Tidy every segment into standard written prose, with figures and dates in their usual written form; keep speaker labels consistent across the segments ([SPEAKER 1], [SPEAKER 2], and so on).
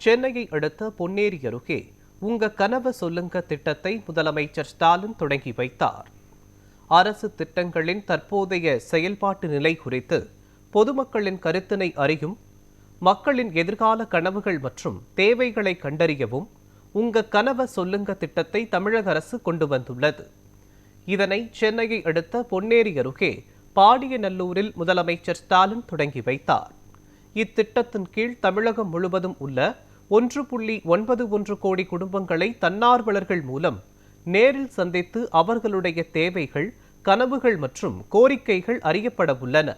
[SPEAKER 1] சென்னையை அடுத்த பொன்னேரி அருகே உங்க கனவு சொல்லுங்க திட்டத்தை முதலமைச்சர் ஸ்டாலின் தொடங்கி வைத்தார். அரசு திட்டங்களின் தற்போதைய செயல்பாட்டு நிலை குறித்து பொதுமக்களின் கருத்தினை அறியும், மக்களின் எதிர்கால கனவுகள் மற்றும் தேவைகளை கண்டறியவும் உங்க கனவு சொல்லுங்க திட்டத்தை தமிழக அரசு கொண்டு வந்துள்ளது. இதனை சென்னையை அடுத்த பொன்னேரி அருகே பாடியநல்லூரில் முதலமைச்சர் ஸ்டாலின் தொடங்கி வைத்தார். இத்திட்டத்தின் கீழ் தமிழகம் முழுவதும் உள்ள 1.91 கோடி குடும்பங்களை தன்னார்வலர்கள் மூலம் நேரில் சந்தித்து அவர்களுடைய தேவைகள், கனவுகள் மற்றும் கோரிக்கைகள் அறியப்பட உள்ளன.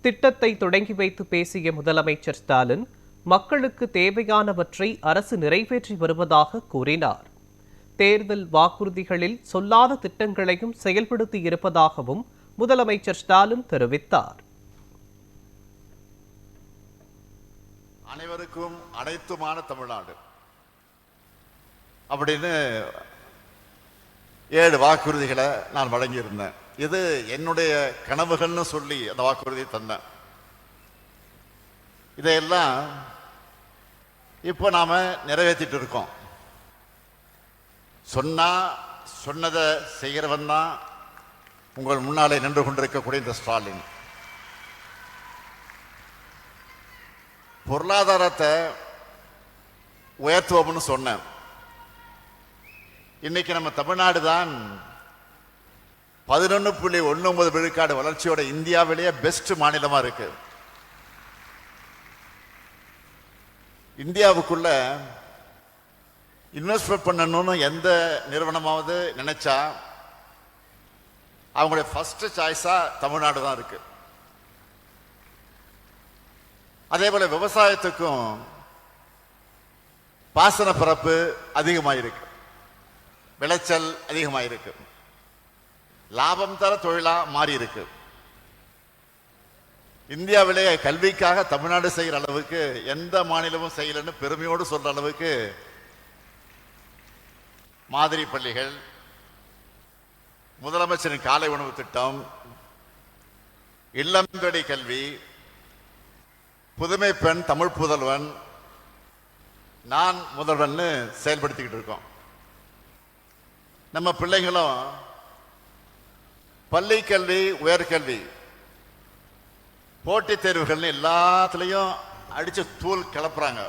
[SPEAKER 1] திட்டத்தை தொடங்கி வைத்து பேசிய முதலமைச்சர் ஸ்டாலின், மக்களுக்கு தேவையானவற்றை அரசு நிறைவேற்றி வருவதாக கூறினார். தேர்தல் வாக்குறுதிகளில் சொல்லாத திட்டங்களையும் செயல்படுத்தி இருப்பதாகவும் முதலமைச்சர் ஸ்டாலின் தெரிவித்தார்.
[SPEAKER 2] அனைவருக்கும் அனைத்துமான தமிழ்நாடு அப்படின்னு 7 வாக்குறுதிகளை நான் வழங்கியிருந்தேன். இது என்னுடைய கனவுகள்னு சொல்லி அந்த வாக்குறுதி தந்தேன். இதையெல்லாம் இப்போ நாம நிறைவேற்றிட்டு இருக்கோம். சொன்னதை செய்கிறவன் தான் உங்கள் முன்னாலே நின்று கொண்டிருக்கக்கூடிய இந்த ஸ்டாலின். பொருளாதாரத்தை உயர்த்துவோம்னு சொன்னேன். இன்னைக்கு நம்ம தமிழ்நாடு தான் 11.19 விழுக்காடு வளர்ச்சியோட இந்தியாவிலேயே பெஸ்ட் மாநிலமா இருக்கு. இந்தியாவுக்குள்ள இன்வெஸ்ட்மெண்ட் பண்ணணும்னு எந்த நிறுவனமாவது நினைச்சா அவங்களுடைய ஃபர்ஸ்ட் சாய்ஸா தமிழ்நாடு தான் இருக்கு. அதே போல விவசாயத்துக்கும் பாசன பரப்பு அதிகமாயிருக்கு, விளைச்சல் அதிகமாயிருக்கு, லாபம் தர தொழிலா மாறி இருக்கு. இந்தியாவிலே கல்விக்காக தமிழ்நாடு செய்கிற அளவுக்கு எந்த மாநிலமும் செய்யலன்னு பெருமையோடு சொல்ற அளவுக்கு மாதிரி பள்ளிகள், முதலமைச்சரின் காலை உணவு திட்டம், இல்லந்தடி கல்வி, புதுமை பெண் தமிழ் புதல்வன், நான் முதல்வன் செயல்படுத்திக்கிட்டு இருக்கோம். நம்ம பிள்ளைங்களும் பள்ளி கல்வி, உயர்கல்வி, போட்டித் தேர்வுகள் எல்லாத்துலயும் அடிச்சு தூள் கிளப்புறாங்க.